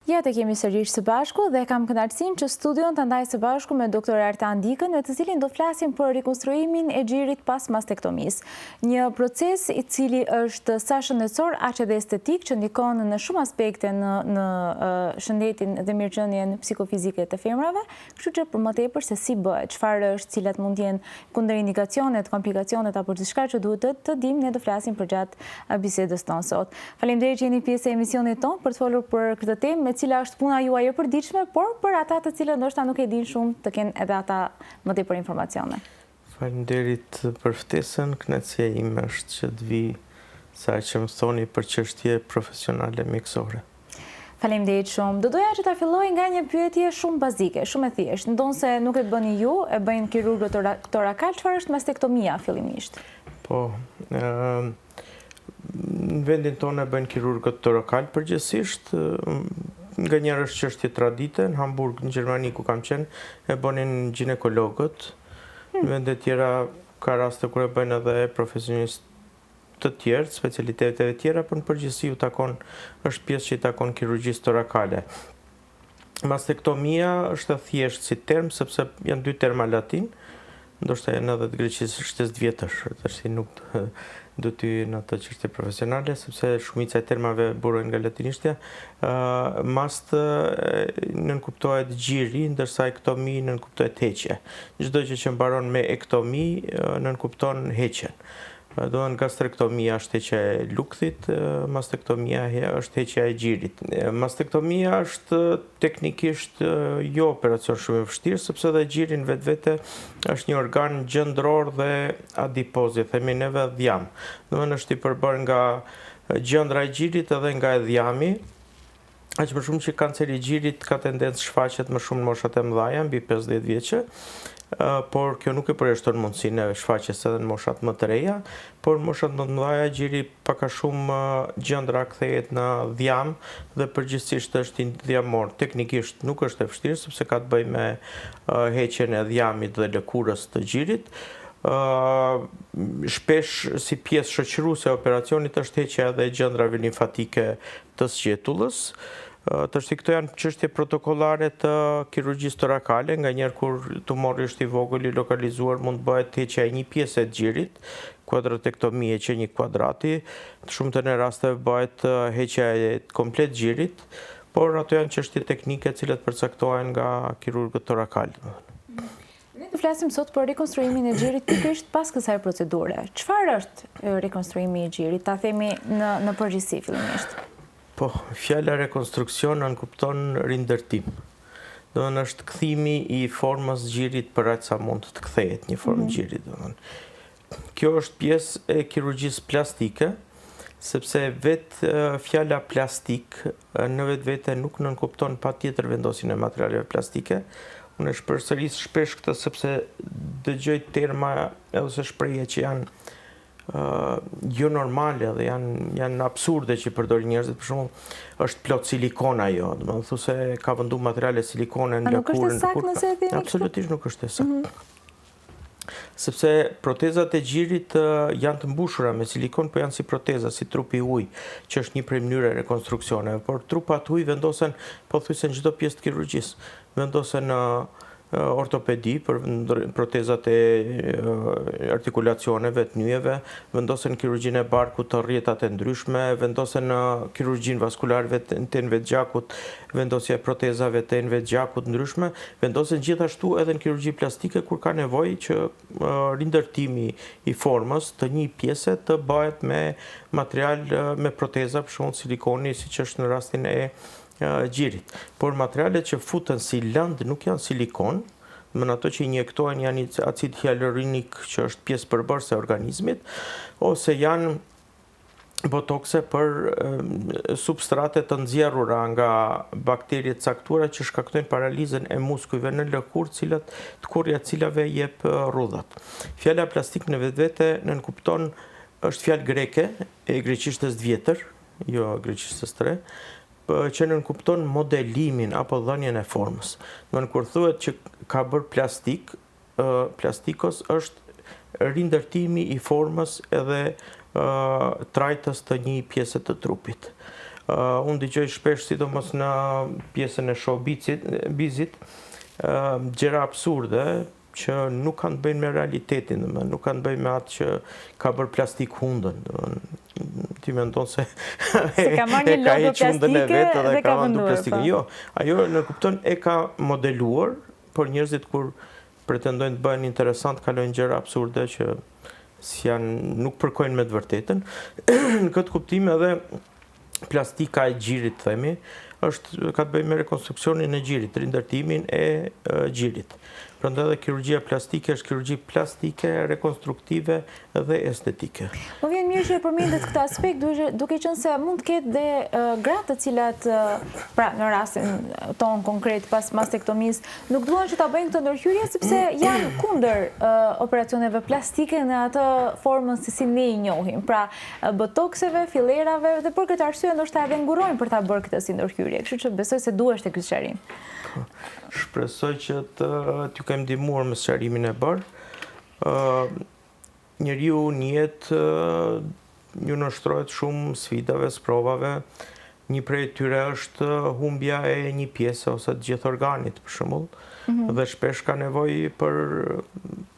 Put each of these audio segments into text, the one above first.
Ja të kemi sërish së bashku dhe kam kënaqësinë që studion të ndaj së bashku me doktor Artan Dikën, me të cilin do flasim për rekonstruimin e gjirit pas mastektomis. Një proces i cili është sa shëndetësor, aq edhe estetik, që ndikon në shumë aspekte në shëndetin dhe mirëqënien psikofizike të femrave, kështu që për më tepër se si bëhet, çfarë është, cilat mund të jenë kundërindikacionet, komplikacionet apo diçka që duhet të dim, ne do flasim për gjatë bisedës tonë sot. Faleminderit që jeni pjesë e emisionit tonë për të folur për këtë temë, me cila është puna juaj e përditshme, por për ata të cilët ndoshta nuk e dinë shumë, të kenë edhe ata më tepër informacione. Faleminderit për ftesën, kënaqësia ime është që të vi sa që më thoni për çështje profesionale mjekësore. Faleminderit shumë. Do doja që ta filloj nga një pyetje shumë bazike, shumë e thjeshtë. Ndonse nuk e bëni ju, e bëjnë kirurgët torakal, çfarë është mastektomia fillimisht? Po, në vendin tonë e bëjnë kirurgët torakal përgjithsisht, nga njerë është çështje tradite, në Hamburg, në Gjermani ku kam qenë, e bënin ginekologët, në vendet tjera ka raste kur e bëjnë edhe profesionistë të tjerë, specialiteteve tjera, për në përgjithsi është pjesë që i takon kirurgjisë torakale. Mastektomia është thjesht si term, sepse janë dy terma latin, ndoshta janë edhe të greqisë shtesë vjetësh, tërsi nuk do t'y në të çështje profesionale, sepse shumica e termave burojnë nga latinishtja. Mast nënkuptohet gjiri, ndërsa ektomi nënkuptohet heqje. Çdo gjë që mbaron me ektomi nënkupton heqjen. Do në gastrektomia është heqja e lukthit, mastektomia është heqja e gjirit. Mastektomia është teknikisht jo operacion shumë i vështirë, sepse dhe gjiri në vetvete është një organ gjendror dhe adipoz, themi neve dhjam. Do në është i përbër nga gjendra e gjirit edhe nga e dhjami, aq më shumë që kanceri i gjirit ka tendencë shfaqet më shumë në moshat e mëdha, mbi 50 vjeçë, por kjo nuk e përjashton mundësinë e shfaqjes edhe në moshat më të reja, por në moshat më të mëdha gjiri pak a shumë gjendra kthehet në dhjam dhe përgjithsisht është dhjamor. Teknikisht nuk është e vështirë sepse ka të bëjë me heqjen e dhjamit dhe lëkurës të gjirit. Shpesh si pjesë shoqëruese e operacionit është heqja edhe e gjendrave limfatike të sqetullës. Këto janë çështje protokollare të kirurgjisë torakale, nga njerë kur tumori është i vogël i lokalizuar mund bëhet heqja e një pjesë e gjirit, kuadratektomi heqja një kuadrati, të shumë të në raste bëhet heqja e komplet gjirit, por ato janë çështje teknike cilat përcaktohen nga kirurgët torakal. Ne do flasim sot për rekonstruimin e gjirit pikërisht pas kësaj procedure. Çfarë është rekonstruimi i gjirit? Ta themi në përgjithësi fillimisht. Po, fjala rekonstruksion nënkupton rindërtim. Do në është kthimi i formës gjirit për aq sa mund të kthehet një formë gjirit. Kjo është pjesë e kirurgjisë plastike, sepse vetë fjala plastik në vetvete nuk nënkupton patjetër vendosjen e materialeve plastike. Unë e shpërsëris shpesh këtë sepse dëgjoj terma ose shprehje që janë jo normale dhe janë absurde që përdorin njerëzit, për shembull është plot silikon ajo, do të thotë se ka vendu materiale silikone në lëkurën. Nuk është saktë nëse e themi kështu? Absolutisht nuk është e saktë. Sepse protezat e gjirit janë të mbushura me silikon, po janë si proteza, si trupi ujë, që është një prej mënyrave rekonstruksioneve, por trupat ujë vendosen pothuajse në çdo pjesë të kirurgjisë. Vendosen në ortopedi për protezat e artikulacioneve, të nyjeve, vendosen kirurgjinë e barkut të rrjetat e ndryshme, vendosen në kirurgjinë vaskularëve të enëve të gjakut, vendosja e protezave të enëve të gjakut ndryshme, vendosen gjithashtu edhe në kirurgji plastike kur ka nevojë që rindërtimi i formës të një pjese të bëhet me material me proteza, për shembull silikoni, siç është në rastin e gjirit. Por materialet që futen si lëndë nuk janë silikon, më në ato që injektohen janë acid hyalurinik që është pjesë përbërëse e organizmit, ose janë botokse për substrate të nxjerrura nga bakterie të caktuara që shkaktojnë paralizën e muskujve në lëkurë, të kurrja cilave jep rrudhat. Fjala plastik në vetvete nënkupton është fjalë greke e greqishtës vjetër, jo greqishtës tre, që nënkupton modelimin apo dhënien e formës. Kur thuhet që ka bërë plastik, plastikos është rindërtimi i formës edhe trajtës të një pjesë të trupit. Unë dëgjoj shpesh, sidomos në pjesën e showbizit, gjëra absurde që nuk kanë të bëjnë me realitetin, nuk kanë të bëjnë me atë që ka bërë plastik hundën. Ti mendon se ka marrë një logo plastike dhe ka venduar. Jo, ajo në kupton e ka modeluar, por njerëzit kur pretendojnë të bëhen interesant, kalojnë gjëra absurde që nuk përkojnë me të vërtetën. Në këtë kuptim edhe plastika e gjirit, themi, ka të bëjë me rekonstruksionin e gjirit, rindërtimin e gjirit. Prandaj edhe kirurgjia plastike është kirurgji plastike, rekonstruktive dhe estetike. Më vjen mirë që e përmendet këtë aspekt, duke qenë se mund të ketë dhe gratë të cilat, pra në rastin ton konkret pas mastektomisë, nuk duan që ta bëjnë këtë ndërhyrje sepse janë kundër operacioneve plastike në atë formën si ne i njohim, pra botokseve, fillerave dhe për këtë arsye ndoshta edhe ngurojnë për ta bërë këtë si ndërhyrje. Kështu që besoj se duhesh tek ky sqarim. Shpresoj që t'ju kem ndihmuar me sqarimin e bërë. Njeriu në jetë ju nështrohet shumë sfidave, sprovave. Një prej tyre është humbja e një pjese ose të gjithë organit, për shembull, dhe shpesh ka nevojë për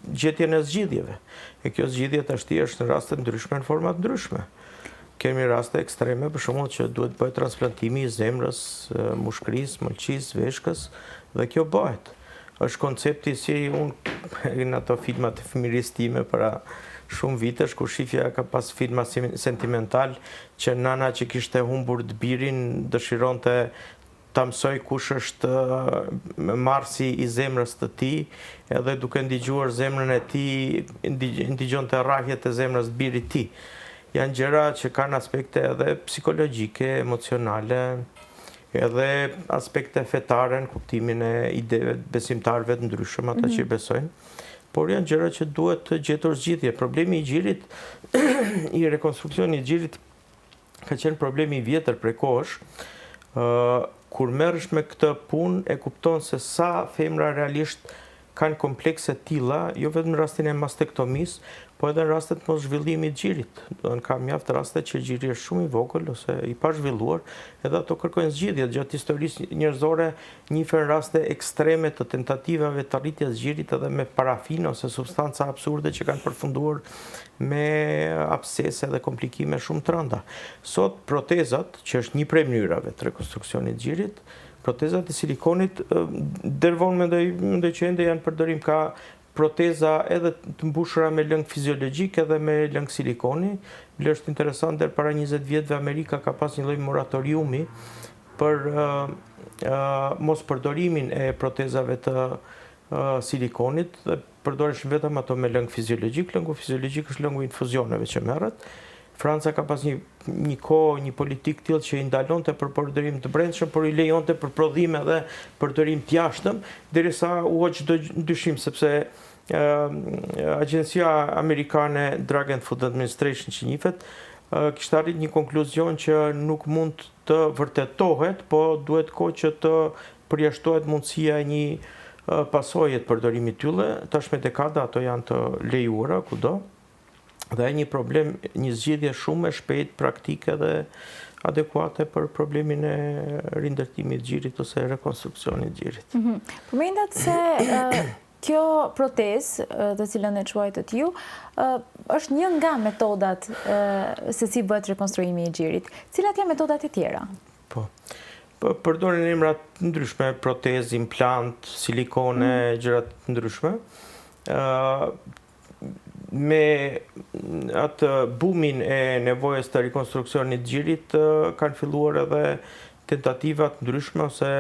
gjetjen e zgjidhjeve. E kjo zgjidhje tashti është në raste ndryshme, në forma të ndryshme. Kemi raste ekstreme, për shembull, që duhet bëhet transplantimi i zemrës, mushkërisë, mëlçisë, veshkës, dhe kjo bëhet. Është koncepti si unë në ato filmat e fëmirisë time para shumë vitesh, kur shifja ka pas filma sentimental, që nana që kishte humbur të birin dëshironte ta mësoj kush është marrësi i zemrës të tij, edhe duke ndigjuar zemrën e tij, ndigjonte rrahjet e zemrës të birit të tij. Janë gjëra që kanë aspekte edhe psikologjike, emocionale, edhe aspekte fetare në kuptimin e ideve besimtarëve të ndryshëm, ata që besojnë. Por janë gjëra që duhet të gjetur zgjidhje. Problemi i gjirit, i rekonstruksionit i gjirit, ka qenë problemi i vjetër prej kohësh. Kur merresh me këtë punë, e kupton se sa femra realisht kanë komplekse tilla, jo vetëm në rastin e mastektomisë, po edhe në rastet mos zhvillimit të gjirit. Ka mjaft raste që gjiri është shumë i vogël ose i pa zhvilluar, edhe ato kërkojnë zgjidhje. Gjatë historisë njerëzore njihen raste ekstreme të tentativave të arritjes gjirit edhe me parafin ose substanca absurde që kanë përfunduar me abscese dhe komplikime shumë të rënda. Sot protezat, që është një prej mënyrave të rekonstruksionit të gjirit, protezat e silikonit dërvon mendoj që ende janë përdorim, ka proteza edhe të mbushura me lëng fiziologjik edhe me lëng silikoni. Bile është interesant, der para 20 vjetëve Amerika ka pas një lloj moratoriumi për mos përdorimin e protezave të silikonit, dhe përdoreshin vetëm ato me lëng fiziologjik. Lëngu fiziologjik është lëngu infuzioneve që merret. Franca ka pas një kohë, një politik tillë që i ndalonte për përdorim të brendshëm, por i lejonte për prodhime dhe përdorim të jashtëm, derisa u hoq çdo dyshim, sepse Agjencia Amerikane Drug and Food Administration që njihet, kishte arrit një konkluzion që nuk mund të vërtetohet, po duhet kohë që të përjashtohet mundësia e një pasojë të përdorimit të tyre. Tash me dekada ato janë të lejuara kudo. Dhe një problem, një zgjidhje shumë e shpejt, praktike dhe adekuate për problemin e rindërtimit gjirit ose rekonstruksionit gjirit. Përmendat se kjo protezë, të cilën e quajtët ju, është një nga metodat se si bëhet rekonstruimi i gjirit. Cilat janë metodat e tjera? Po. Përdoren emra të ndryshme, protezë, implant, silikone, gjërat të ndryshme. Me atë bumin e nevojës të rekonstruksionit gjirit kanë filluar edhe tentativat ndryshme ose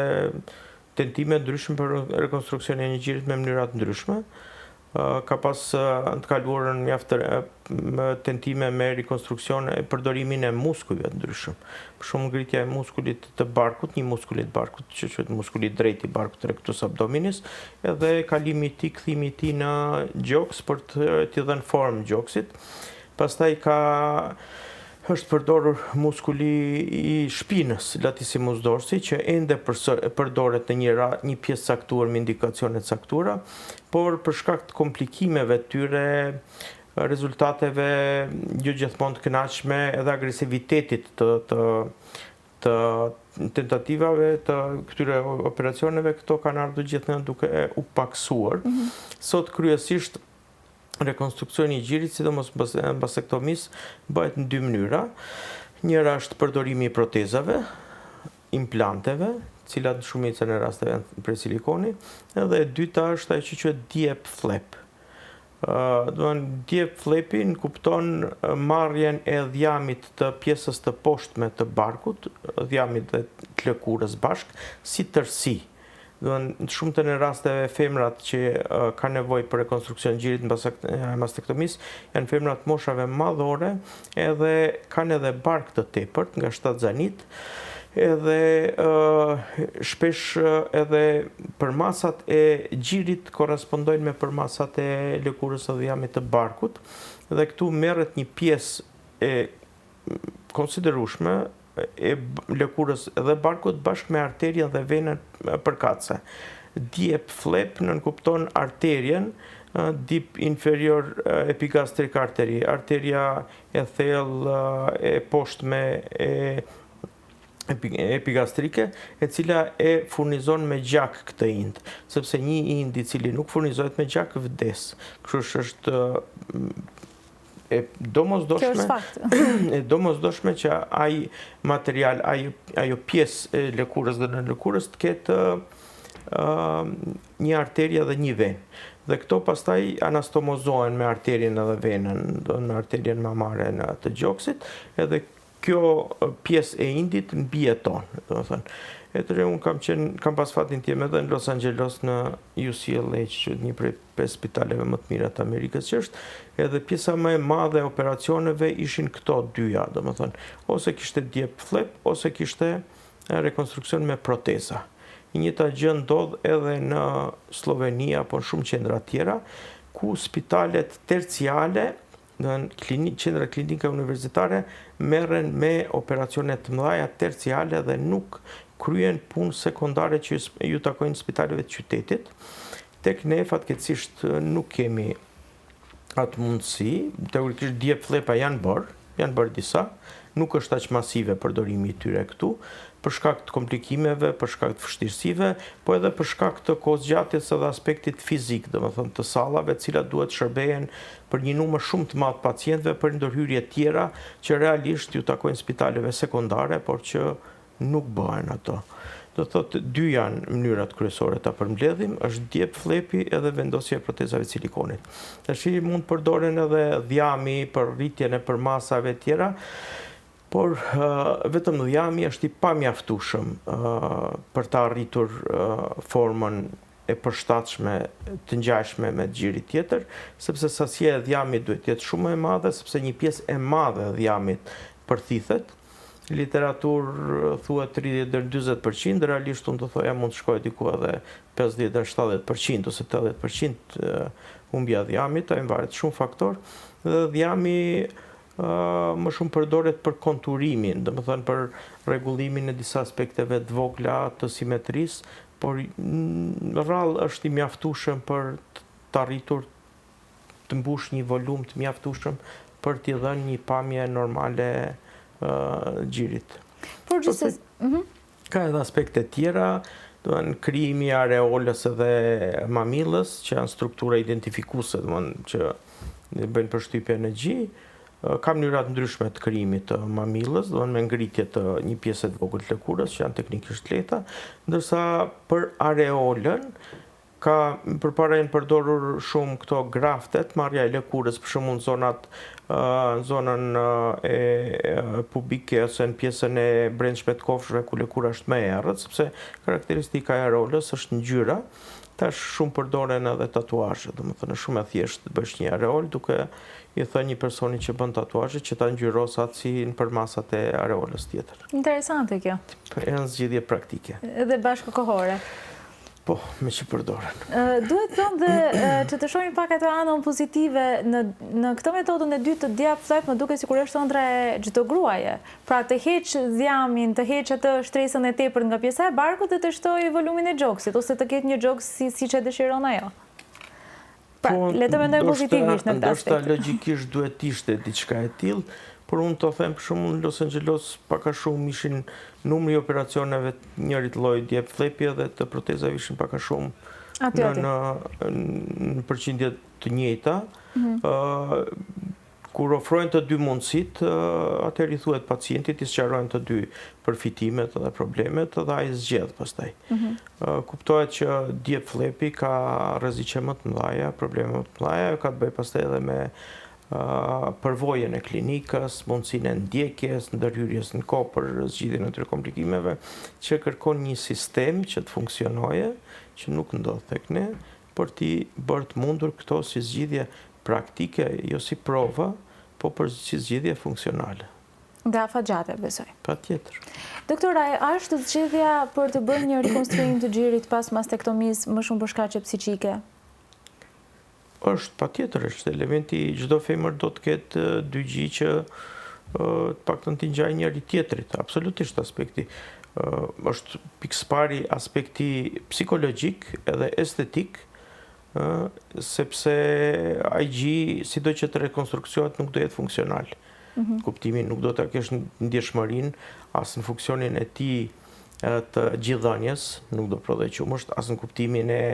tentime ndryshme për rekonstruksionin e gjirit me mënyra të ndryshme. Ka pas të kaluar në mjaft tentime me rekonstruksion e përdorimin e muskujve të ndryshëm. Për shumë ngritja e muskulit të barkut, një muskulit barkut, që quhet muskulit drejt i barkut rectus abdominis, edhe kalimi i tij, kthimi i tij në gjoks për t'i dhënë formë gjoksit. Pastaj është përdorur muskuli i shpinës, latissimus dorsi, që ende përdoret në një pjesë caktuar me indikacione të caktuara, por për shkak të komplikimeve të tyre, rezultateve jo gjithmonë të kënaqshme edhe agresivitetit të të tentativave të këtyre operacioneve, këto kanë ardhur gjithnjë duke u paksuar. Sot kryesisht rekonstruksioni i gjirit, sidomos mastektomisë, bëhet në dy mënyra. Njëra është përdorimi i protezave, implanteve, cilat në shumicën e rasteve janë prej silikoni, edhe e dyta është ajo që quhet DIEP flap. DIEP flapi kupton marrjen e dhjamit të pjesës të poshtme të barkut, dhjamit dhe të lëkurës bashk, si tërsi. Në shumëtën e rasteve femrat që ka nevojë për rekonstruksion gjirit në mastektomisë janë femrat moshave madhore, edhe kanë edhe bark të tepërt nga 7 zanit, edhe shpesh edhe përmasat e gjirit korrespondojnë me përmasat e lëkurës së dhjamit të barkut, dhe këtu merret një pjesë e konsiderueshme e lëkurës dhe barkut bashkë me arterien dhe venën përkatëse. DIEP flap nënkupton arterien dip inferior epigastrik arteri, arteria e thellë e poshtme e epigastrike, e cila e furnizon me gjak këtë ind, sepse një ind i cili nuk furnizohet me gjak vdes. Kështu është e domosdoshme që ai material, ajo pjesë e lëkurës dhe në lëkurës të ketë një arterie dhe një venë. Dhe këto pastaj anastomozohen me arterien edhe venën, në arterien mamare në të gjoksit, edhe kjo pjesë e indit mbijeton, domethënë. Unë kam pas fatin të jem edhe në Los Angeles në UCLA, që është një prej 5 spitaleve më të mira të Amerikës që është, edhe pjesa më e madhe e operacioneve ishin këto dyja, domethënë, ose kishte DIEP flap, ose kishte rekonstruksion me proteza. Njëta gjë ndodh edhe në Sloveni apo në shumë qendra tjera, ku spitalet terciale në qendra klinike universitare merren me operacione të mëdha terciale dhe nuk kryen punë sekondare që ju takojnë spitaleve të qytetit. Tek ne fatkeqësisht nuk kemi atë mundësi, teorikisht DIEP flapa janë bërë disa, nuk është aq masive përdorimi i tyre këtu, për shkak të komplikimeve, për shkak të vështirësive, po edhe për shkak të kohëzgjatjes edhe aspektit fizik, domethënë të sallave, të cilat duhet shërbehen për një numër shumë të madh pacientëve për ndërhyrje tjera që realisht ju takojnë spitaleve sekondare, por që nuk bëhen ato. Do thotë dy janë mënyrat kryesore ta përmbledhim, është DIEP flapi edhe vendosja e protezave silikonit. Tash mund përdoren edhe dhjami për rritjen e përmasave tjera, por vetëm dhjami është i pamjaftueshëm për të arritur formën e përshtatshme të ngjashme me xhirin tjetër, sepse sasia e dhjamit duhet të jetë shumë e madhe, sepse një pjesë e madhe e dhjamit përthithet. Literaturë thuhet 30-40%, realisht unë të thoja mund të shkojë diku edhe 50-70% ose 80% humbja e dhjamit, ai varet shumë faktor, dhe dhjami më shumë përdoret për konturimin, domethënë për rregullimin e disa aspekteve të vogla të simetrisë, por rrallë është i mjaftueshëm për të arritur të mbush një volum të mjaftueshëm për t'i dhënë një pamje normale gjirit. Por gjithsesi, ka edhe aspekte tjera, krijimi i areolës edhe mamillës, që janë struktura identifikuese, që bëjnë përshtypje në gjë. Ka mënyra të ndryshme të krijimit të mamillës, me ngritje të një pjese të vogël të lëkurës, që janë teknikisht lehta, ndërsa për areolën përpara janë përdorur shumë këto graftet, marrja e lëkurës për shembull në zonën e pubike ose në pjesën e brendshme të kofshëve ku lëkura është më e errët, sepse karakteristika e areolës është ngjyra. Tash shumë përdoren edhe tatuazhe, domethënë shumë e thjeshtë të bësh një areol duke i thënë një personi që bën tatuazhe që ta ngjyros atë si në përmasat e areolës tjetër. Interesante kjo. Janë zgjidhje praktike. Edhe bashkëkohore. Po, me që përdoren. Duhet thënë dhe që të shohim pak ato anën pozitive në këtë metodën e dytë të DIEP flap, më duket sikur është ëndra e çdo gruaje. Pra të heq dhjamin, të heq atë shtresën e tepërt nga pjesa e barkut dhe të shtojë volumin e gjoksit, ose të ketë një gjoks siç e dëshiron ajo. Pra, le të mendojmë pozitivisht në këtë aspekt. Ndoshta logjikisht duhet ishte diçka e tillë, por unë të them për shumë në Los Angeles paka shumë ishin numri operacioneve njërit lloj djep flepi dhe të protezave ishin paka shumë në përqindje të njëjta. Kur ofrojnë të dy mundësit, atëherë i thuhet pacientit, i sqarojnë të dy përfitimet dhe problemet dhe ai zgjedh pastaj. Kuptohet që djep flepi ka rreziqe më të mëdha, probleme më të mëdha, ka të bëjë pastaj edhe me përvojën e klinikës, mundësinë e ndjekjes, ndërhyrjes në kohë për zgjidhjen e këtyre komplikimeve, që kërkon një sistem që të funksionojë, që nuk ndodh tek ne, për t'i bërë të mundur këto si zgjidhje praktike, jo si prova, po për si zgjidhje funksionale. Dhe afatgjate, besoj. Patjetër. Doktor, a është zgjedhja për të bërë një rikonstruim të gjirit pas mastektomisë më shumë për shkaqe psiqike? Është patjetër, është elementi, çdo femër do të ketë dy gjë që të paktën t'i ngjajë njëri tjetrit, absolutisht aspekti. Është pikëpari aspekti psikologjik edhe estetik, sepse ai gjë, sido që të rekonstruksiohet, nuk do jetë funksional. Kuptimi nuk do të kesh ndjeshmërinë as në funksionin e tij të gjithëdhënies, nuk do prodhoj qumësht, as në kuptimin e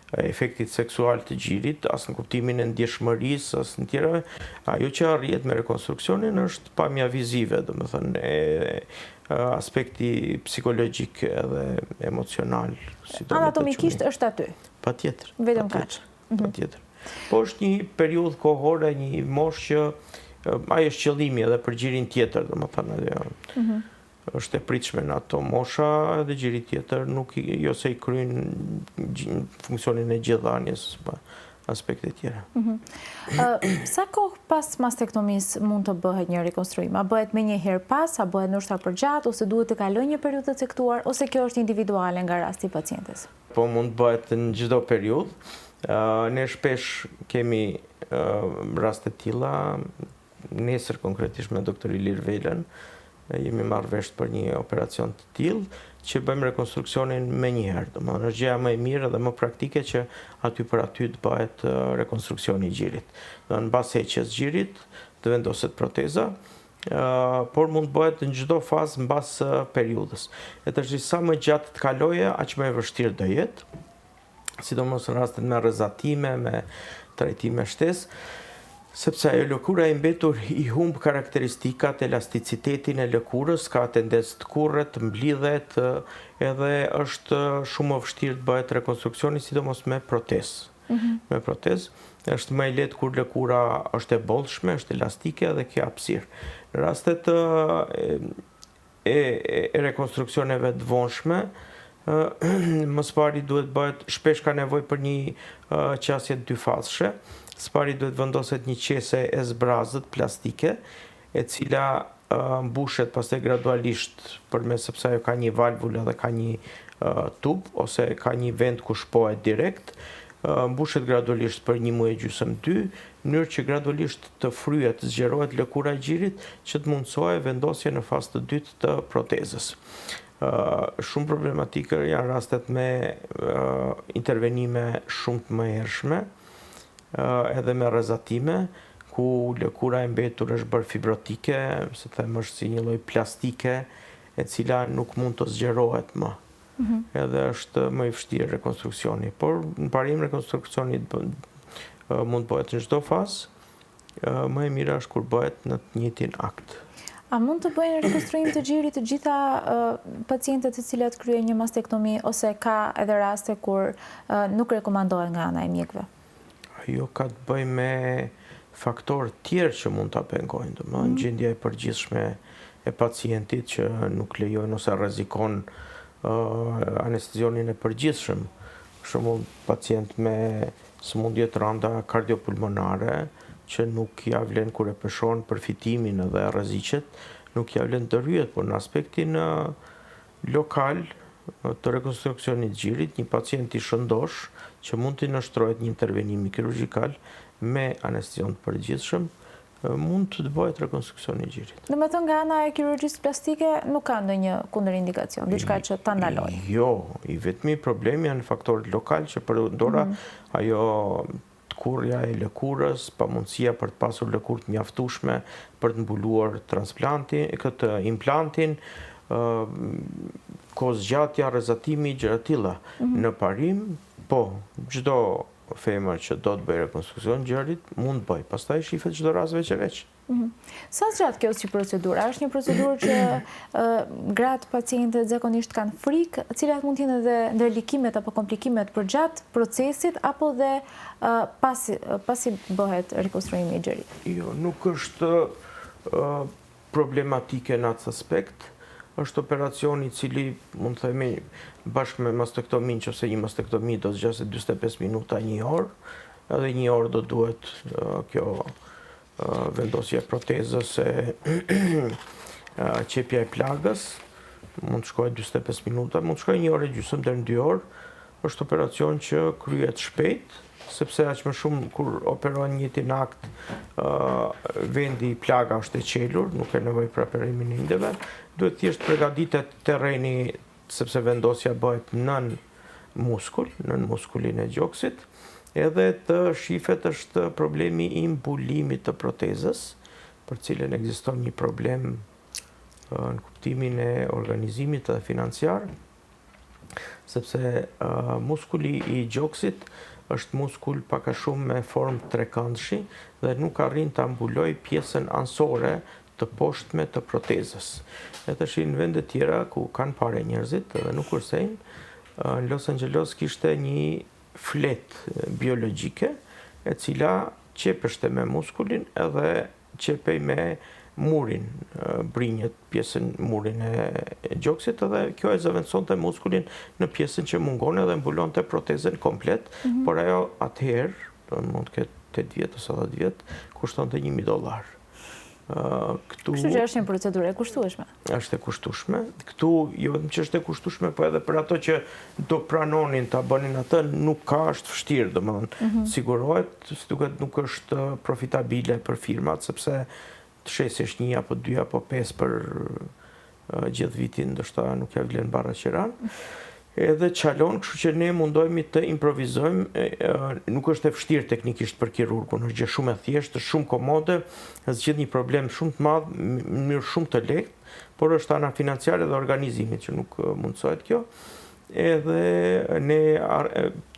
efektit seksual të gjirit, as në kuptimin e ndjeshmërisë, as në tjerave. Ajo që arrihet me rekonstruksionin është pamja vizive, domethënë aspekti psikologjik edhe emocional. Anatomikisht është aty. Patjetër. Vetëm kaq. Patjetër. Po është një periudhë kohore, një moshë që ai është qëllimi edhe për gjirin tjetër, domethënë është e pritshme në ato mosha dhe gjiri tjetër nuk jo se i kryen funksionin e gjithëdhënies, aspekte tjera. Sa kohë pas mastektomisë mund të bëhet një rekonstruim? A bëhet me një herë pas, a bëhet ndoshta përgjatë, ose duhet të kalojë një periudhë të caktuar, ose kjo është individuale nga rasti i pacientes? Po mund të bëhet në çdo periudhë. Ne shpesh kemi raste të tilla, nesër konkretisht me doktor Ilir Velën, jemi marrë vesh për një operacion të tillë që bëjmë rekonstruksionin me një herë. Domethënë është gjëja më e mirë dhe më praktike që aty për aty të bëhet rekonstruksioni i gjirit. Në bazë heqjes gjirit të vendoset proteza, por mund të bëhet në çdo fazë mbas periudhës. E tash sa më gjatë të kalojë, aq më e vështirë do jetë, sidomos në rastet me rrezatime, me trajtime shtesë, sepse ajo lëkura e mbetur i humb karakteristikat, elasticitetin e lëkurës, ka tendencë të kurret, të mblidhet, edhe është shumë më vështirë të bëhet rekonstruksioni, sidomos me protezë. Me protezë është më e lehtë kur lëkura është e bollshme, është elastike dhe ka hapësirë. Në rastet e rekonstruksioneve të vonshme, më së pari duhet bëhet, shpesh ka nevojë për një qasje dyfazshme. Së pari duhet vendoset një qese e zbrazët plastike, e cila mbushet pastaj gradualisht përmes, sepse ajo ka një valvulë dhe ka një tub ose ka një vend ku shpohet direkt, mbushet gradualisht për 1 muaj gjysmë 2, në mënyrë që gradualisht të fryhet, zgjerohet lëkura e gjirit që të mundësojë vendosje në fazë të dytë të protezës. Shumë problematike janë rastet me intervenime shumë të mëhershme, edhe me rrezatime, ku lëkura e mbetur është bërë fibrotike, se them është si një lloj plastike, e cila nuk mund të zgjerohet më. Edhe është më i vështirë rekonstruksioni, por në parim rekonstruksioni mund të bëhet në çdo fazë, më e mira është kur bëhet në të njëjtin akt. A mund të bëjnë rekonstruim të gjirit të gjitha pacientët të cilat kryejnë një mastektomi, ose ka edhe raste kur nuk rekomandohet nga ana e mjekëve? Ajo ka të bëjë me faktorë tjerë që mund ta pengojnë, domethënë gjendja e përgjithshme e pacientit që nuk lejojnë ose rrezikon anestezionin e përgjithshëm. Për shembull, pacient me sëmundje të rënda kardiopulmonare që nuk ja vlen kur e peshon përfitimin dhe rreziqet, nuk ja vlen të rryhet, por në aspektin lokal të rekonstruksionit gjirit, një pacient i shëndosh që mund të nështrohet një intervenim kirurgjikal me anestezion të përgjithshëm, mund të bëhet rekonstruksioni i gjirit. Domethënë nga ana e kirurgjisë plastike nuk ka ndonjë kundërindikacion, diçka që ta ndalojë. Jo, i vetmi problemi janë faktorët lokal që përdora ajo kurrja e lëkurës, pamundësia për të pasur lëkurë të mjaftueshme për të mbuluar këtë implantin, kohë zgjatja, rrezatimi, gjëra të tilla. Në parim, po, çdo femër që do të bëjë rekonstruksion gjërit mund të bëjë. Pastaj shifet çdo rast veç e veç. Sa zgjat kjo si procedurë? Është një procedurë që gratë pacientët zakonisht kanë frikë, cilat mund të jenë edhe ndërlikimet apo komplikimet përgjatë procesit apo dhe pasi bëhet rekonstruimi i gjërit? Jo, nuk është problematike në atë aspekt. Është operacion i cili, mund të themi, bashkë me mastektomin, që ose një mastektomi do të zgjasë 45 minuta, 1 orë, edhe 1 orë do duhet kjo vendosje protezës e qepja e plagës, mund të shkojë 45 minuta, mund të shkojë 1 orë e gjysmë deri në 2 orë. Është operacion që kryhet shpejt, sepse aq më shumë kur operohen një tinakt, vendi plaga është e qelur, nuk ka nevojë për operimin e indeve, duhet thjesht përgatitet terreni, sepse vendosja bëhet nën muskulin e gjoksit, edhe të shifet është problemi i mbulimit të protezës, për cilën ekziston një problem në kuptimin e organizimit dhe financiar, sepse muskuli i gjoksit është muskul pak a shumë me formë trekëndshi dhe nuk arrin të ambuloj pjesën ansore të poshtme të protezës. E tash në vende tjera ku kanë pare njerëzit dhe nuk kursejnë, në Los Angeles kishte një flet biologjike e cila qepeshte me muskulin edhe qepej me murin, brinjët, pjesën murin e gjoksit, edhe kjo e zëvendësonte muskulin në pjesën që mungon edhe mbulonte protezën komplet, por ajo atëherë, mund të ketë 8 vjet ose 10 vjet, kushtonte $1.000. Kështu që është një procedurë e kushtueshme. Është e kushtueshme. Këtu, jo vetëm që është e kushtueshme, po edhe për ato që do pranonin ta bënin atë, nuk ka, është vështirë, domethënë, sigurohet, si duket nuk është profitabile për firmat, sepse të shesësh 1 apo 2 apo 5 për gjithë vitin, ndoshta nuk ja vlen barra qiran. Edhe qalon, kështu që ne mundohemi të improvizojmë, nuk është e vështirë teknikisht për kirurgun, është gjë shumë e thjeshtë, shumë komode, zgjidh një problem shumë të madh në mënyrë shumë të lehtë, por është ana financiare dhe organizimit që nuk mundsohet kjo. Edhe ne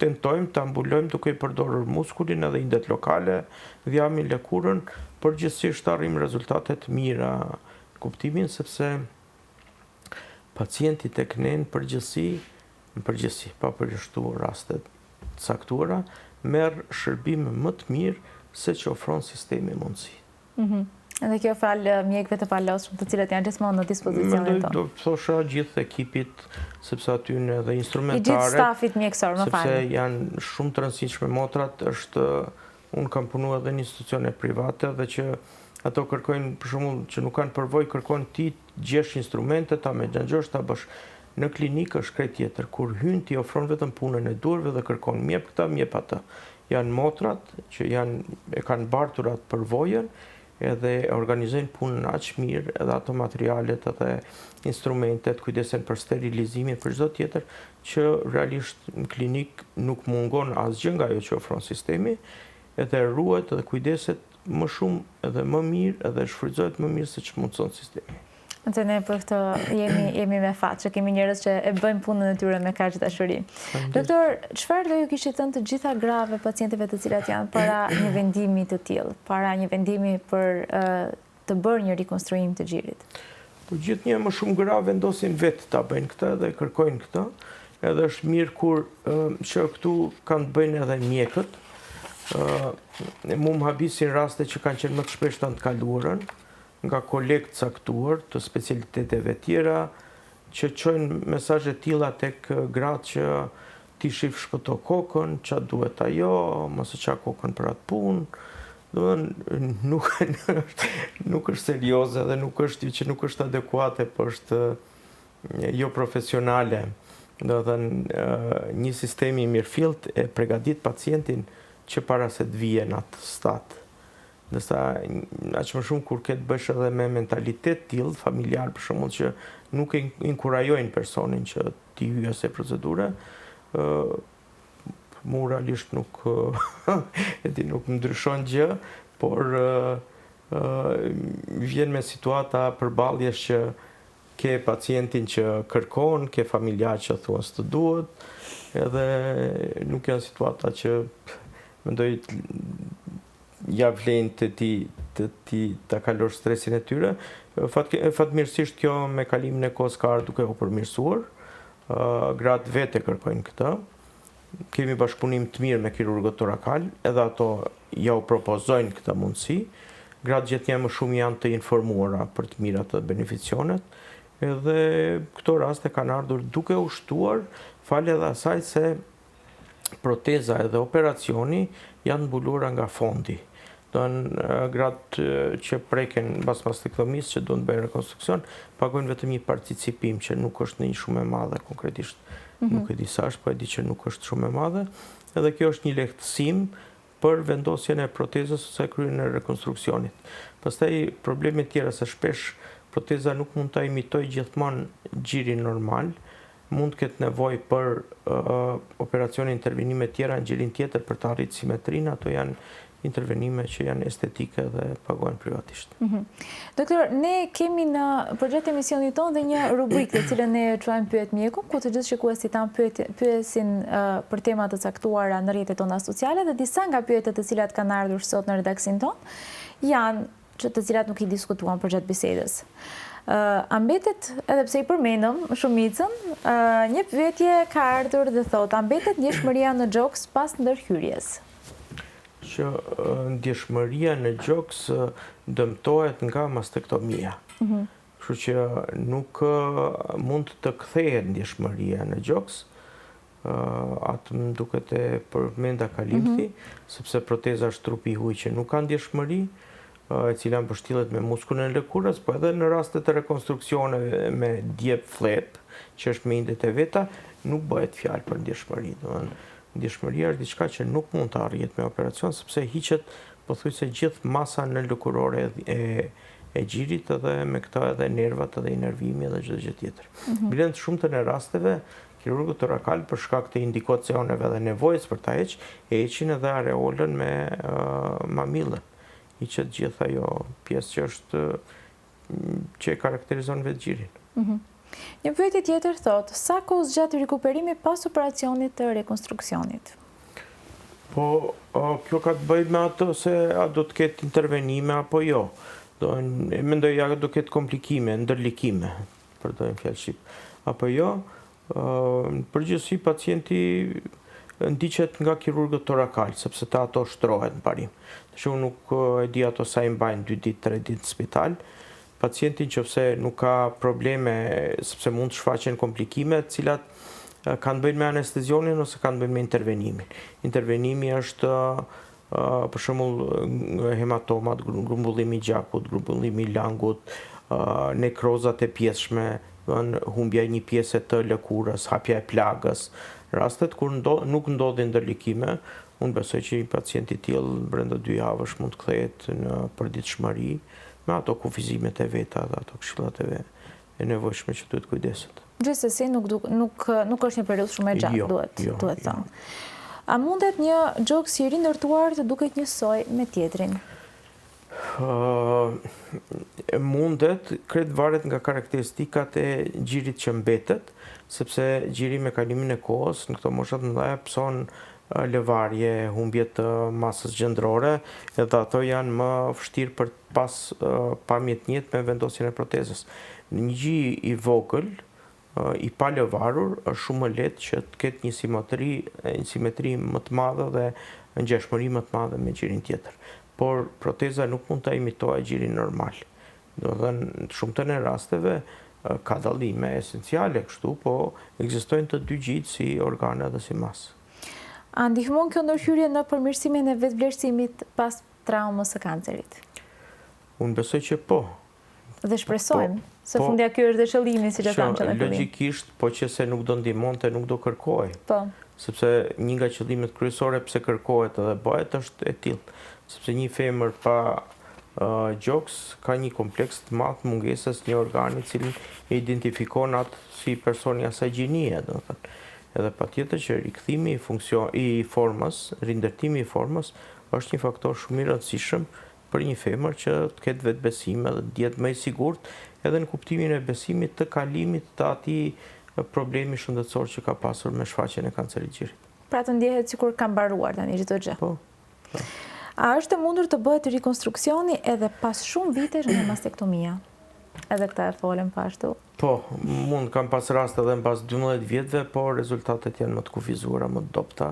tentojmë të ambulojmë duke i përdorur muskulin edhe indet lokale, dhjamin, lëkurën, përgjithsisht të arrijmë rezultate të mira në kuptimin, sepse pacienti tek ne në përgjithësi, pa përjashtuar rastet të caktuara, merr shërbim më të mirë se që ofron sistemi mundësi. Edhe kjo falë mjekëve të palosshëm, të cilët janë gjithmonë në dispozicionin tonë. Do thosha gjithë ekipit, sepse aty në edhe instrumentare, i gjithë stafit mjekësor, më falni. Sepse janë shumë të rëndësishme motrat, unë kam punuar edhe në institucione private dhe që ato kërkojnë, për shembull, që nuk kanë përvojë, kërkojnë ti gjesh instrumente, ta menaxhosh, ta bësh. Në klinikë është krejt tjetër, kur hyn ti ofron vetëm punën e durve dhe kërkon mjep këta, mjep atë. Janë motrat që e kanë bartur atë përvojën, edhe organizojnë punën aq mirë, edhe ato materialet edhe instrumentet, kujdesen për sterilizimin, për çdo tjetër, që realisht në klinik nuk mungon asgjë nga ajo që ofron sistemi, edhe ruhet edhe kujdeset më shumë edhe më mirë, edhe shfrytëzohet më mirë se që mundson sistemi. Nëse ne për këtë jemi me fat, që kemi njerëz që e bëjmë punën e tyre me kaq dashuri. Doktor, çfarë do ju kishit thënë të gjitha grave pacientëve të cilat janë para një vendimi të tillë, para një vendimi për të bërë një rikonstruim të gjirit? Po gjithnjë më shumë gra vendosin vetë ta bëjnë këtë dhe kërkojnë këtë, edhe është mirë kur që këtu kanë të bëjnë edhe mjekët. Mu më habisin raste që kanë qenë më të shpeshta në të kaluarën, nga kolegë caktuar të specialiteteve tjera, që çojnë mesazhe tilla tek gratë që ti shif shpëto kokën, ça duhet ajo, mos e ça kokën për atë punë. Domethënë nuk është serioze dhe nuk është adekuate, por është jo profesionale. Domethënë një sistemi mirëfillt e përgatit pacientin që para se të vijë në atë stat. Ndërsa aq më shumë kur ke të bësh edhe me mentalitet tillë familjar, për shembull, që nuk e inkurajojnë personin që ti hyjë se procedure, moralisht nuk nuk më ndryshon gjë, por vjen me situata përballjes që ke pacientin që kërkon, ke familjar që thuan s'të duhet, edhe nuk janë situata që mendoj ja vlen të ti ta kalosh stresin e tyre. Fatmirësisht kjo me kalimin e kohës ka ardhur duke u përmirësuar. Gratë vete kërkojnë këtë. Kemi bashkëpunim të mirë me kirurgët torakal, edhe ato ja u propozojnë këtë mundësi. Gratë gjithnjë më shumë janë të informuara për të mirat të beneficionet, edhe këto raste kanë ardhur duke u shtuar falë edhe asaj se proteza edhe operacioni janë mbuluara nga fondi. Gratë që preken mbas mastektomisë që duhen të bëjnë rekonstruksion, pagojnë vetëm një participim që nuk është një shumë e madhe konkretisht. Nuk e di sa është, po e di që nuk është shumë e madhe. Edhe kjo është një lehtësim për vendosjen e protezës ose kryen e rekonstruksionit. Pastaj probleme tjera se shpesh proteza nuk mund ta imitojë gjithmonë gjirin normal, mund të ketë nevojë për operacione intervenime tjera në gjirin tjetër për të arritur simetrinë, ato janë intervenime që janë estetike dhe pagohen privatisht. Doktor, ne kemi në përgjatë emisionit tonë dhe një rubrikë të cilën ne quajmë Pyet mjekun, ku të gjithë shikuesit tanë pyesin për tema të caktuara në rrjetet tona sociale, dhe disa nga pyetjet të cilat kanë ardhur sot në redaksin tonë janë të cilat nuk i diskutuan përgjatë bisedës. Ambetet, edhe pse i përmendëm shumicën, një pyetje ka ardhur dhe thotë: ambetet ndjeshmëria në gjoks pas ndërhyrjes? Që ndjeshmëria në gjoks dëmtohet nga mastektomia. Kështu që nuk mund të kthehet ndjeshmëria në gjoks, atë më duket e përmenda Kalimthi, sepse proteza është trupi i huaj që nuk ka ndjeshmëri, e cila mbështillet me muskullin e lëkurës, po edhe në rastet e rekonstruksioneve me djep flep, që është me indet e veta, nuk bëhet fjalë për ndjeshmëri. Ndjeshmëria është diçka që nuk mund të arrihet me operacion, sepse hiqet pothuajse gjithë masa në lëkurore e gjirit, edhe me këta edhe nervat, edhe inervimi edhe çdo gjë tjetër. Blen të shumtën e rasteve, kirurgët torakal për shkak të indikacioneve dhe nevojës për ta heqë, e heqin edhe areolën me mamillën. Hiqet gjithë ajo pjesë që është që e karakterizon vetë gjirin. Një pyetje tjetër thotë: sa kohë zgjat rikuperimi pas operacionit të rekonstruksionit? Po, kjo ka të bëjë me atë se a do të ketë intervenime apo jo. Mendoj ja do ketë komplikime, ndërlikime, për të thënë fjalë shqip, apo jo. Në përgjithësi pacienti ndiqet nga kirurgët torakal, sepse ta ato shtrohet në parim. Unë nuk e di ato sa i mbajnë 2 ditë, 3 ditë në spital. Pacientin qofse nuk ka probleme, sepse mund të shfaqen komplikime, të cilat kanë bëjnë me anestezionin ose kanë bëjnë me intervenimin. Intervenimi është për shembull hematomat, grumbullimi i gjakut, grumbullimi i langut, nekrozat e pjeshme, humbja e një pjese të lëkurës, hapja e plagës. Rastet kur nuk ndodhin ndërlikime, unë besoj që një pacient i tillë brenda 2 javësh mund të kthehet në përditshmëri, me ato kufizimet e veta dhe ato këshillat e nevojshme që duhet kujdeset. Gjithsesi nuk është një periudhë shumë e gjatë, duhet thënë. A mundet një gjoks i rindërtuar të duket njësoj me tjetrin? Mundet, krejt varet nga karakteristikat e gjirit që mbetet, sepse gjiri me kalimin e kohës në këto moshat mëdha pson lëvarje, humbje të masës gjendrore, edhe ato janë më vështirë për pas pamje të njëjtë me vendosjen e protezës. Në një gjë i vogël, i pa lëvarur, është shumë më lehtë që të ketë një simetri më të madhe dhe ngjashmëri më të madhe me gjirin tjetër. Por proteza nuk mund ta imitojë gjirin normal. Do të thënë, në shumtën e rasteve ka dallime esenciale kështu, po ekzistojnë të dy gjitë si organe dhe si masë. A ndihmon kjo ndërhyrje në përmirësimin e vetvlerësimit pas traumës së kancerit? Unë besoj që po. Dhe shpresojmë, se fundja ky është dhe qëllimi, siç e thamë që në fillim. Logjikisht, po që se nuk do ndihmonte, nuk do kërkoj. Po. Sepse një nga qëllimet kryesore pse kërkohet edhe bëhet është e tillë. Sepse një femër pa gjoks ka një kompleks të madh mungesës një organi i cili e identifikon atë si personi asaj gjinie, do të thënë. Edhe patjetër që rikthimi i formës, rindërtimi i formës është një faktor shumë i rëndësishëm për një femër që të ketë vetbesim edhe të jetë më i sigurt edhe në kuptimin e besimit të kalimit të atij problemi shëndetësor që ka pasur me shfaqjen e kancerigjirit. Pra të ndjehet sikur ka mbaruar tani çdo gjë. Po. A është e mundur të bëhet rikonstruksioni edhe pas shumë vitesh nga mastektomia? Edhe këta e folëm ashtu. Po, mund kam pas rast edhe në pas 12 vjetëve, por rezultatet janë më të kufizuara, më të dobta.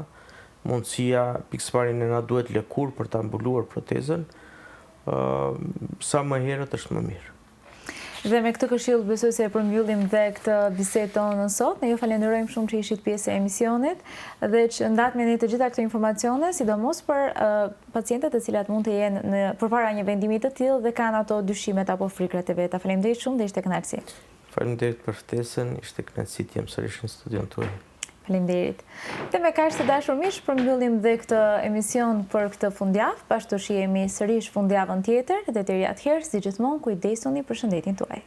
Mundësia, pikësparin e na duhet lëkur për ta mbuluar protezën, sa më herët është më mirë. Dhe me këtë këshill besoj se e përmbyllim dhe këtë bisedë tonë sot. Ne ju falenderojmë shumë që ishit pjesë e emisionit dhe që ndatni ne të gjitha këto informacione, sidomos për pacientët të cilat mund të jenë përpara një vendimi të tillë dhe kanë ato dyshimet apo frikrat e veta. Faleminderit shumë dhe ishte kënaqësi. Faleminderit për ftesën, ishte kënaqësi të jem sërish në studion tuaj. Faleminderit. Dhe me kaq të dashur miq, përmbyllim dhe këtë emision për këtë fundjavë. Bashkë do shihemi sërish fundjavën tjetër dhe deri atëherë, si gjithmonë, kujdesuni për shëndetin tuaj.